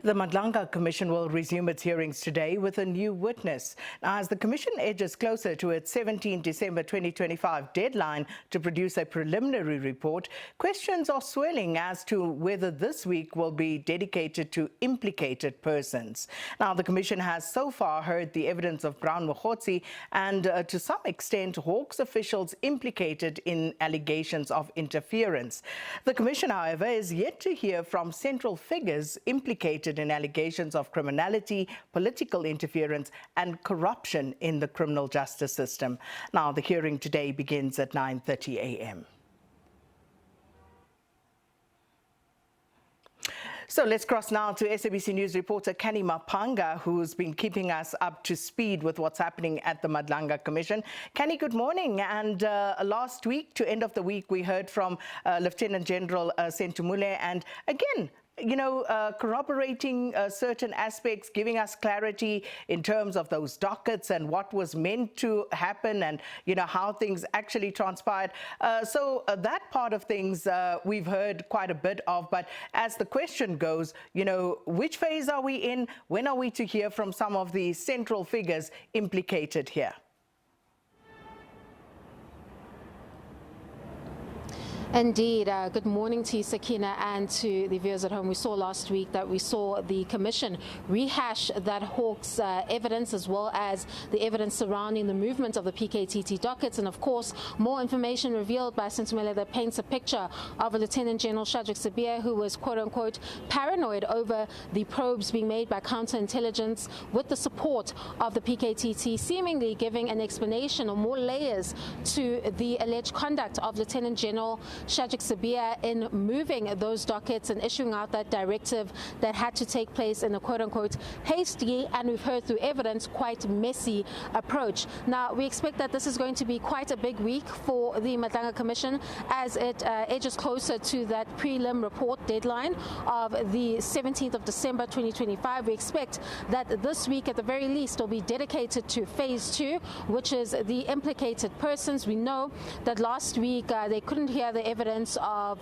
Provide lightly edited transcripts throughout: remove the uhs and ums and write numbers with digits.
The Madlanga Commission will resume its hearings today with a new witness. Now, as the Commission edges closer to its 17 December 2025 deadline to produce a preliminary report, questions are swirling as to whether this week will be dedicated to implicated persons. Now, the Commission has so far heard the evidence of Brown Mokgotsi and, to some extent, Hawks officials implicated in allegations of interference. The Commission, however, is yet to hear from central figures implicated in allegations of criminality, political interference and corruption in the criminal justice system. Now, the hearing today begins at 9:30 a.m. So let's cross now to SABC News reporter Kenny Mapanga, who's been keeping us up to speed with what's happening at the Madlanga Commission. Kenny, good morning. And last week, to end of the week, we heard from Lieutenant General Sentumule, and again, corroborating certain aspects, giving us clarity in terms of those dockets and what was meant to happen and, how things actually transpired. So that part of things we've heard quite a bit of. But as the question goes, which phase are we in? When are we to hear from some of the central figures implicated here? Indeed. Good morning to you, Sakina, and to the viewers at home. We saw last week that we saw the Commission rehash that Hawks evidence, as well as the evidence surrounding the movement of the PKTT dockets, and of course more information revealed by Sentumele that paints a picture of a Lieutenant General Shadrack Sibiya who was quote-unquote paranoid over the probes being made by counterintelligence with the support of the PKTT, seemingly giving an explanation or more layers to the alleged conduct of Lieutenant General Shadrack Sibiya in moving those dockets and issuing out that directive that had to take place in a quote-unquote hasty, and we've heard through evidence, quite messy approach. Now, we expect that this is going to be quite a big week for the Madlanga Commission as it edges closer to that prelim report deadline of the 17th of December 2025. We expect that this week, at the very least, will be dedicated to phase 2, which is the implicated persons. We know that last week they couldn't hear the evidence of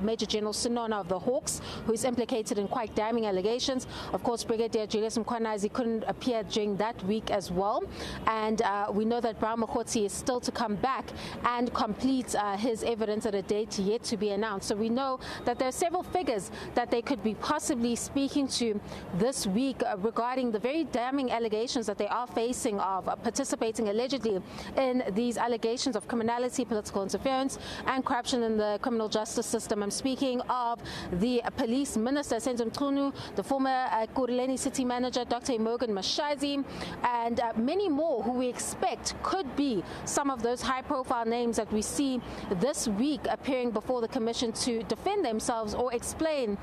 Major General Sinona of the Hawks, who is implicated in quite damning allegations. Of course, Brigadier Julius Mkhwanazi couldn't appear during that week as well. And we know that Brown Mokgotsi is still to come back and complete his evidence at a date yet to be announced. So we know that there are several figures that they could be possibly speaking to this week regarding the very damning allegations that they are facing of participating allegedly in these allegations of criminality, political interference and corruption in the criminal justice system. I'm speaking of the police minister, Senzo Mchunu, the former Kuruleni city manager, Dr. Morgan Mashazi, and many more who we expect could be some of those high-profile names that we see this week appearing before the Commission to defend themselves or explain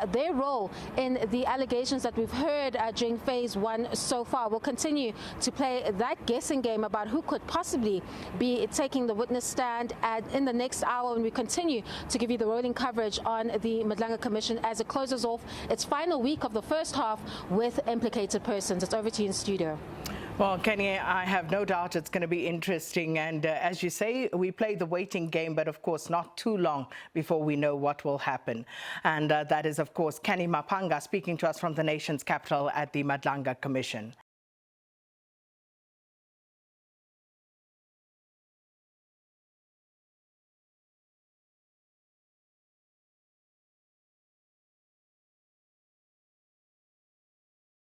their role in the allegations that we've heard during phase 1 so far. We'll continue to play that guessing game about who could possibly be taking the witness stand in the next hour, and we continue to give you the rolling coverage on the Madlanga Commission as it closes off its final week of the first half with implicated persons. It's over to you in studio. Well, Kenny, I have no doubt it's going to be interesting. And as you say, we play the waiting game, but of course not too long before we know what will happen. And that is, of course, Kenny Mapanga speaking to us from the nation's capital at the Madlanga Commission.